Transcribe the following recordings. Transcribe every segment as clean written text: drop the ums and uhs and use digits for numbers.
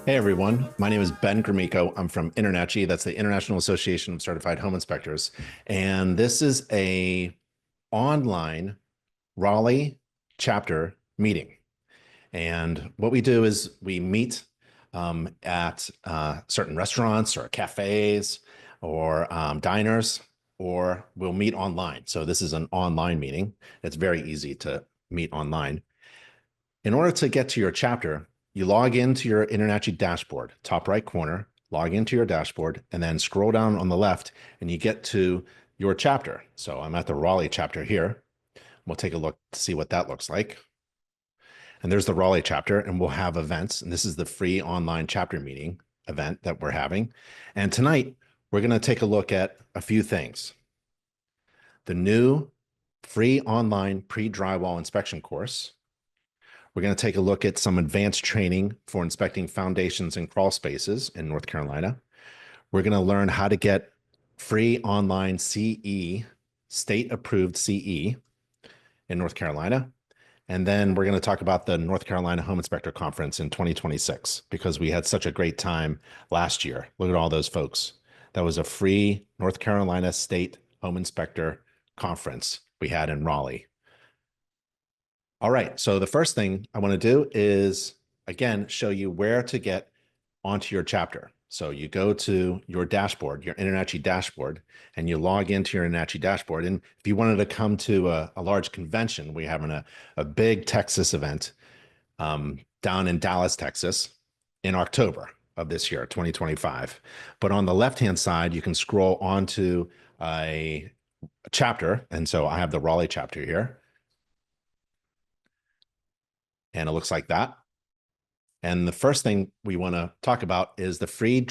Hey everyone, my name is Ben Gromicko. I'm from InterNACHI, that's the International Association of Certified Home Inspectors. And this is a online Raleigh chapter meeting. And what we do is we meet at certain restaurants or cafes or diners, or we'll meet online. So this is an online meeting. It's very easy to meet online. In order to get to your chapter, you log into your InterNACHI dashboard, top right corner, log into your dashboard, and then scroll down on the left, and you get to your chapter. So I'm at the Raleigh chapter here. We'll take a look to see what that looks like. And there's the Raleigh chapter, and we'll have events. And this is the free online chapter meeting event that we're having. And tonight, we're going to take a look at a few things. The new free online pre-drywall inspection course. We're going to take a look at some advanced training for inspecting foundations and crawl spaces in North Carolina. We're going to learn how to get free online CE, state-approved CE in North Carolina. And then we're going to talk about the North Carolina Home Inspector Conference in 2026, because we had such a great time last year. Look at all those folks. That was a free North Carolina State Home Inspector Conference we had in Raleigh. All right, so the first thing I want to do is, again, show you where to get onto your chapter. So you go to your dashboard, your InterNACHI dashboard, and you log into your InterNACHI dashboard. And if you wanted to come to a large convention, we're having a big Texas event down in Dallas, Texas in October of this year, 2025. But on the left-hand side, you can scroll onto a chapter. And so I have the Raleigh chapter here. And it looks like that. And the first thing we want to talk about is the free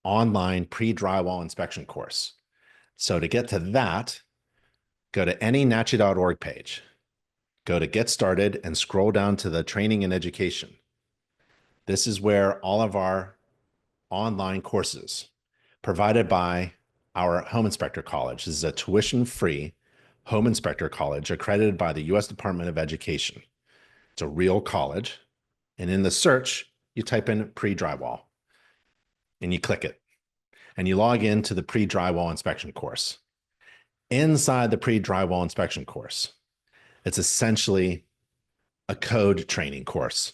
online pre-drywall inspection course. So to get to that, go to any NACHI.org page, go to Get Started, and scroll down to the Training and Education. This is where all of our online courses provided by our Home Inspector College. This is a tuition-free home inspector college accredited by the U.S. Department of Education. It's a real college. And in the search, you type in pre-drywall and you click it. And you log into the pre-drywall inspection course. Inside the pre-drywall inspection course, it's essentially a code training course.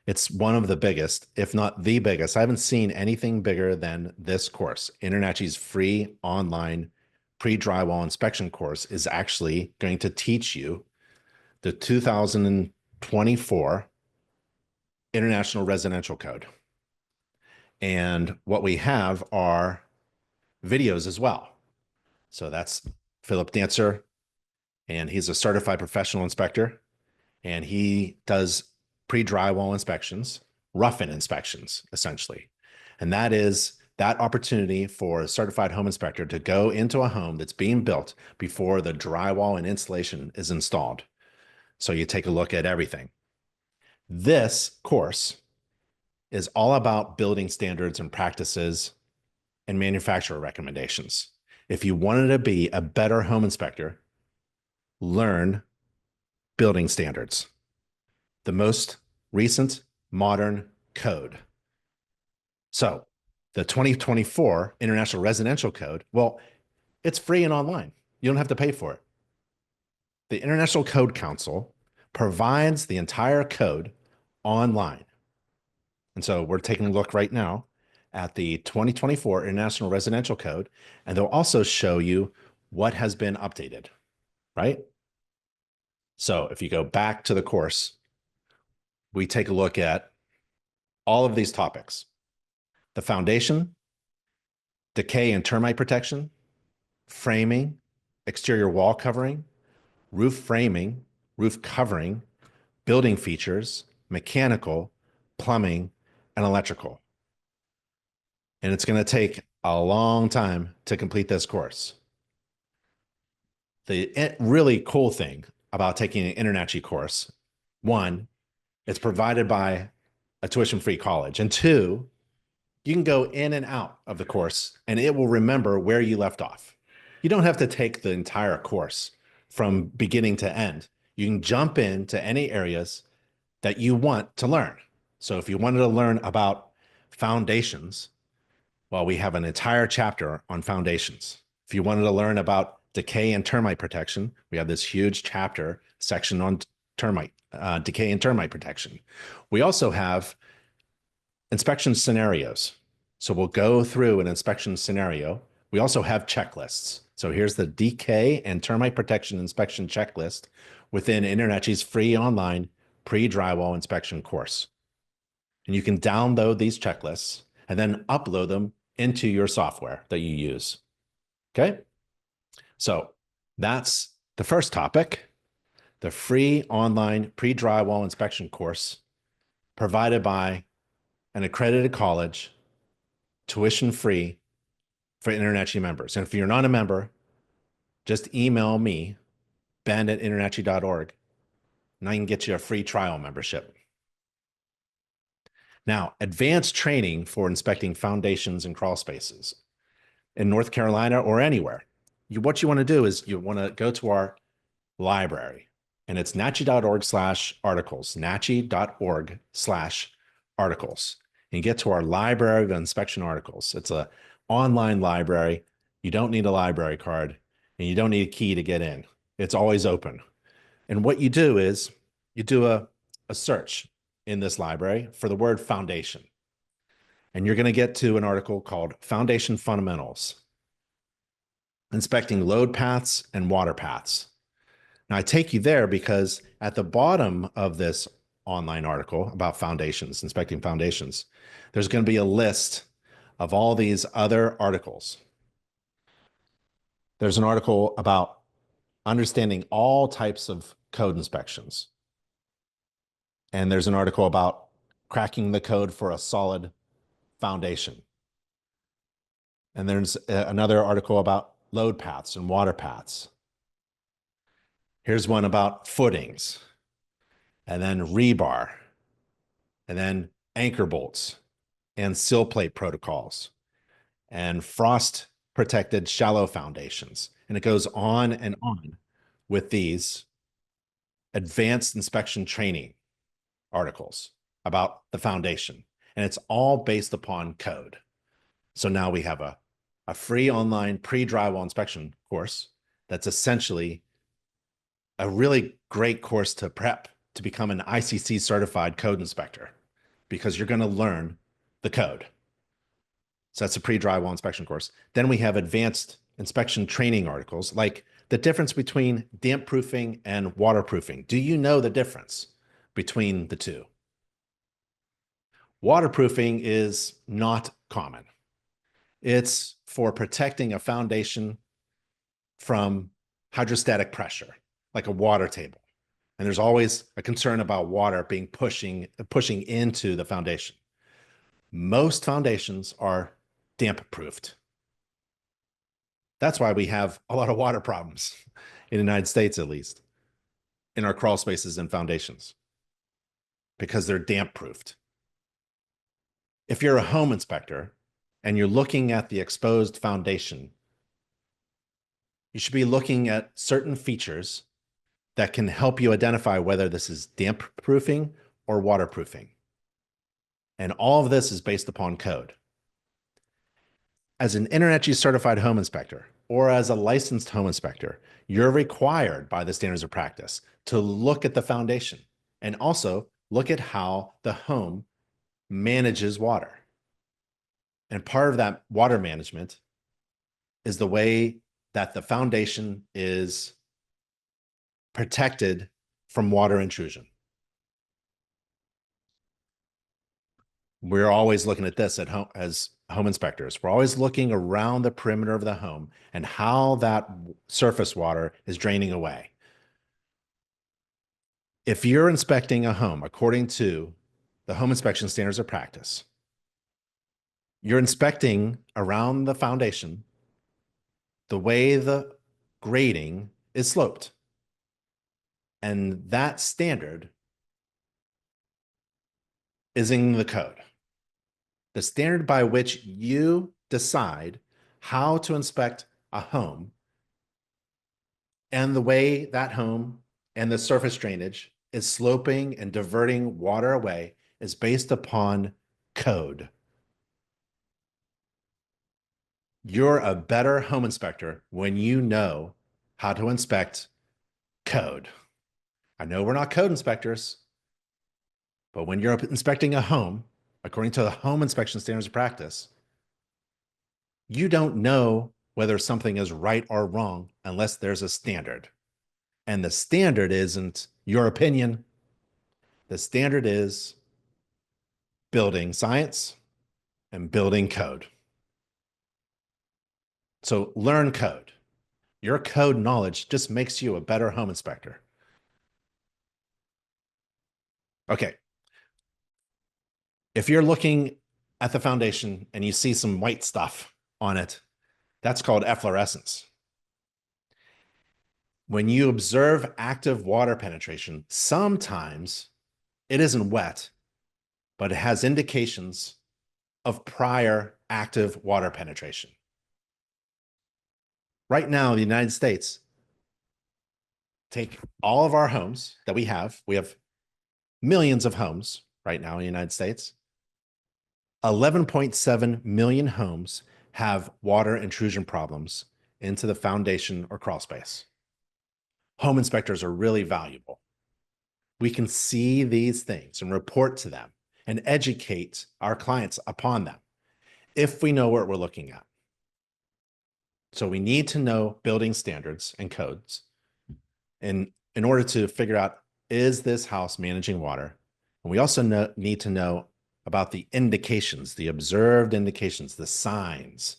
It's one of the biggest, if not the biggest. I haven't seen anything bigger than this course. InterNACHI's free online pre-drywall inspection course is actually going to teach you the 2024 International Residential Code. And what we have are videos as well. So that's Philip Dancer, and he's a certified professional inspector, and he does pre-drywall inspections, rough-in inspections, essentially. And that is that opportunity for a certified home inspector to go into a home that's being built before the drywall and insulation is installed. So you take a look at everything. This course is all about building standards and practices and manufacturer recommendations. If you wanted to be a better home inspector, learn building standards, the most recent modern code. So the 2024 International Residential Code, well, it's free and online. You don't have to pay for it. The International Code Council provides the entire code online. And so we're taking a look right now at the 2024 International Residential Code, and they'll also show you what has been updated, right? So if you go back to the course, we take a look at all of these topics: the foundation, decay and termite protection, framing, exterior wall covering, roof framing, roof covering, building features, mechanical, plumbing, and electrical. And it's going to take a long time to complete this course. The really cool thing about taking an InterNACHI course, one, it's provided by a tuition-free college. And two, you can go in and out of the course and it will remember where you left off. You don't have to take the entire course from beginning to end. You can jump into any areas that you want to learn. So if you wanted to learn about foundations, well, we have an entire chapter on foundations. If you wanted to learn about decay and termite protection, we have this huge chapter section on termite, decay and termite protection. We also have inspection scenarios. So we'll go through an inspection scenario. We also have checklists. So here's the decay and termite protection inspection checklist within InterNACHI's free online pre-drywall inspection course. And you can download these checklists and then upload them into your software that you use. Okay? So that's the first topic, the free online pre-drywall inspection course provided by an accredited college, tuition free for InterNACHI members. And if you're not a member, just email me, ben@InterNACHI.org, and I can get you a free trial membership. Now, advanced training for inspecting foundations and crawl spaces in North Carolina or anywhere. What you want to do is you want to go to our library, and it's NACHI.org/articles, NACHI.org/articles, and get to our library of inspection articles. It's an online library. You don't need a library card, and you don't need a key to get in. It's always open. And what you do is you do a search in this library for the word foundation. And you're going to get to an article called Foundation Fundamentals, Inspecting Load Paths and Water Paths. Now, I take you there because at the bottom of this online article about foundations, inspecting foundations, there's going to be a list of all these other articles. There's an article about understanding all types of code inspections. And there's an article about cracking the code for a solid foundation. And there's another article about load paths and water paths. Here's one about footings, and then rebar, and then anchor bolts, and sill plate protocols, and frost protected shallow foundations. And it goes on and on with these advanced inspection training articles about the foundation. And it's all based upon code. So now we have a free online pre-drywall inspection course that's essentially a really great course to prep to become an ICC certified code inspector, because you're going to learn the code. So that's a pre-drywall inspection course. Then we have advanced inspection training articles, like the difference between damp proofing and waterproofing. Do you know the difference between the two? Waterproofing is not common. It's for protecting a foundation from hydrostatic pressure, like a water table. And there's always a concern about water being pushing into the foundation. Most foundations are damp proofed. That's why we have a lot of water problems in the United States, at least, in our crawl spaces and foundations, because they're damp proofed. If you're a home inspector and you're looking at the exposed foundation, you should be looking at certain features that can help you identify whether this is damp proofing or waterproofing. And all of this is based upon code. As an InterNACHI certified home inspector or as a licensed home inspector, you're required by the standards of practice to look at the foundation and also look at how the home manages water. And part of that water management is the way that the foundation is protected from water intrusion. We're always looking at this at home as home inspectors. We're always looking around the perimeter of the home and how that surface water is draining away. If you're inspecting a home according to the home inspection standards of practice, you're inspecting around the foundation the way the grading is sloped. And that standard is in the code. The standard by which you decide how to inspect a home and the way that home and the surface drainage is sloping and diverting water away is based upon code. You're a better home inspector when you know how to inspect code. I know we're not code inspectors, but when you're inspecting a home, according to the home inspection standards of practice, you don't know whether something is right or wrong unless there's a standard. And the standard isn't your opinion. The standard is building science and building code. So learn code. Your code knowledge just makes you a better home inspector. Okay. If you're looking at the foundation and you see some white stuff on it, that's called efflorescence. When you observe active water penetration, sometimes it isn't wet, but it has indications of prior active water penetration. Right now, in the United States, take all of our homes that we have millions of homes right now in the United States. 11.7 million homes have water intrusion problems into the foundation or crawl space. Home inspectors are really valuable. We can see these things and report to them and educate our clients upon them if we know what we're looking at. So we need to know building standards and codes in order to figure out, is this house managing water? And we also need to know about the indications, the observed indications, the signs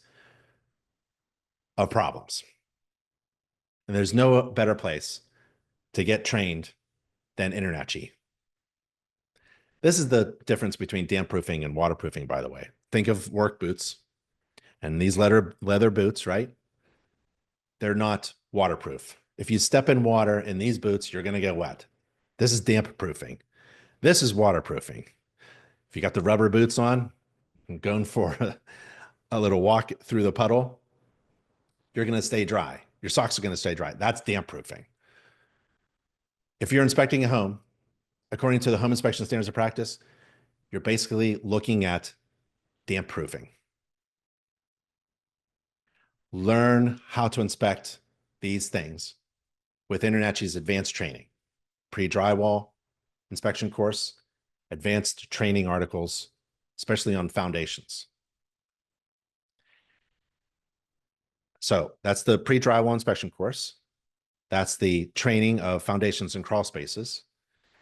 of problems. And there's no better place to get trained than InterNACHI. This is the difference between damp proofing and waterproofing, by the way. Think of work boots and these leather boots, right? They're not waterproof. If you step in water in these boots, you're going to get wet. This is damp proofing. This is waterproofing. If you got the rubber boots on and going for a little walk through the puddle, you're going to stay dry. Your socks are going to stay dry. That's damp proofing. If you're inspecting a home, according to the home inspection standards of practice, you're basically looking at damp proofing. Learn how to inspect these things with InterNACHI's advanced training, pre-drywall inspection course, advanced training articles, especially on foundations. So that's the pre-drywall inspection course. That's the training of foundations and crawl spaces.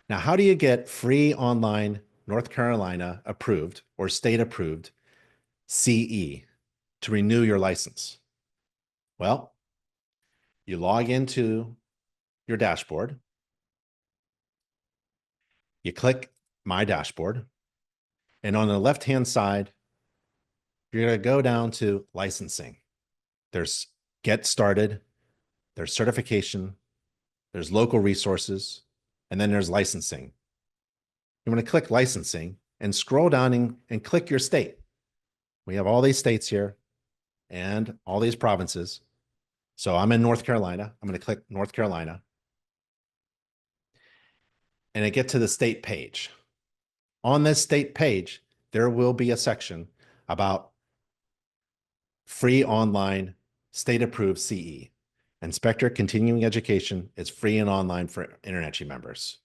Now, how do you get free online North Carolina approved or state approved CE to renew your license? Well, you log into your dashboard. You click My Dashboard. And on the left-hand side, you're going to go down to licensing. There's Get Started, there's certification, there's local resources, and then there's licensing. You want to click licensing and scroll down and click your state. We have all these states here and all these provinces. So I'm in North Carolina. I'm going to click North Carolina. And I get to the state page. On this state page, there will be a section about free online state-approved CE. Inspector Continuing Education is free and online for InterNACHI members.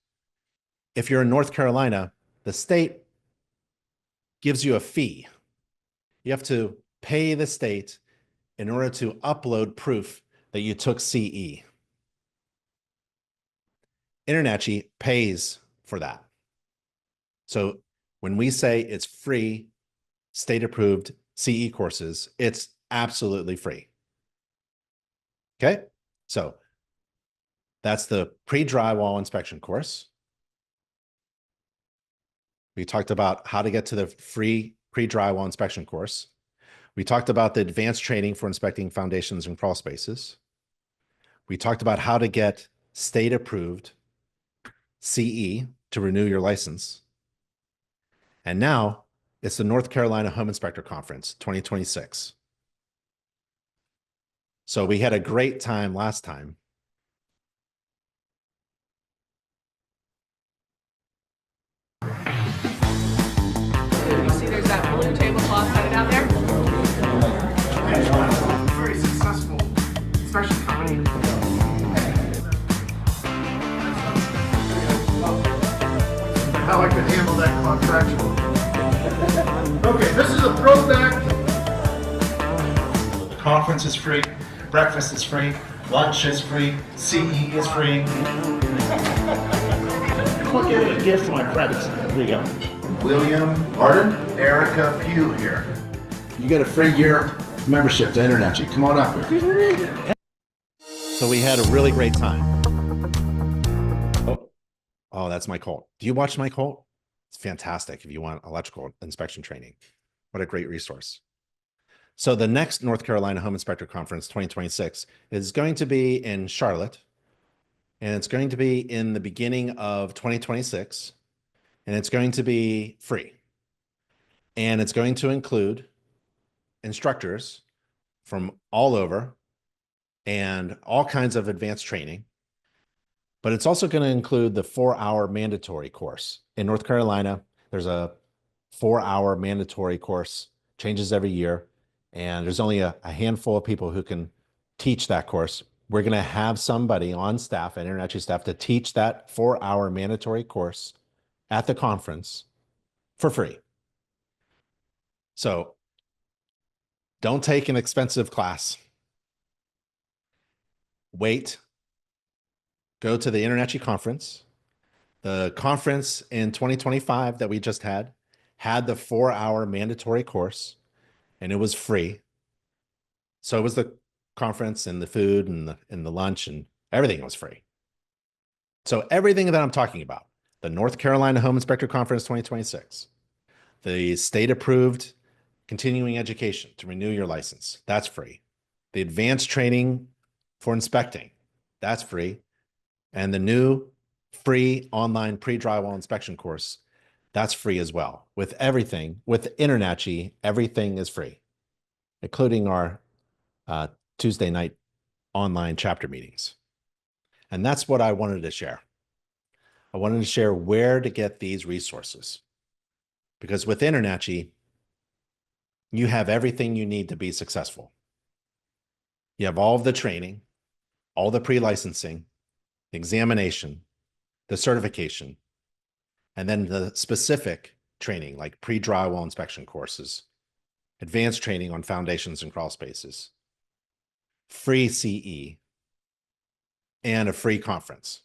If you're in North Carolina, the state gives you a fee. You have to pay the state in order to upload proof that you took CE. InterNACHI pays for that. So when we say it's free, state-approved CE courses, it's absolutely free. Okay, so that's the pre-drywall inspection course. We talked about how to get to the free pre-drywall inspection course. We talked about the advanced training for inspecting foundations and crawl spaces. We talked about how to get state-approved CE to renew your license. And now it's the North Carolina Home Inspector Conference 2026. So we had a great time last time. You see there's that blue tablecloth headed out there? inspection company. How I could handle that contract. Okay, this is a throwback. The conference is free, breakfast is free, lunch is free, CE is free. I'll give it a gift for my credits. There you go. William, pardon? Erica Pugh here. You get a free year membership to InterNACHI. Come on up here. So we had a really great time. Oh, that's Mike Holt. Do you watch Mike Holt? It's fantastic if you want electrical inspection training. What a great resource. So the next North Carolina Home Inspector Conference 2026 is going to be in Charlotte, and it's going to be in the beginning of 2026, and it's going to be free. And it's going to include instructors from all over and all kinds of advanced training. But it's also going to include the 4-hour mandatory course. In North Carolina, there's a 4-hour mandatory course, changes every year, and there's only a handful of people who can teach that course. We're going to have somebody on staff, at InterNACHI staff, to teach that 4-hour mandatory course at the conference for free. So don't take an expensive class. Wait. Go to the InterNACHI conference. The conference in 2025 that we just had the 4-hour mandatory course, and it was free. So it was the conference and the food and the lunch and everything was free. So everything that I'm talking about, the North Carolina Home Inspector Conference 2026, the state-approved continuing education to renew your license, that's free. The advanced training for inspecting, that's free. And the new free online pre-drywall inspection course, that's free as well. With everything, with InterNACHI, everything is free, including our Tuesday night online chapter meetings. And that's what I wanted to share. I wanted to share where to get these resources. Because with InterNACHI, you have everything you need to be successful. You have all of the training, all the pre-licensing, the examination, the certification, and then the specific training like pre-drywall inspection courses, advanced training on foundations and crawl spaces, free CE, and a free conference.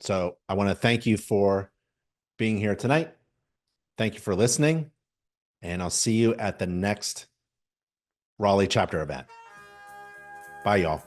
So I want to thank you for being here tonight. Thank you for listening, and I'll see you at the next Raleigh chapter event. Bye, y'all.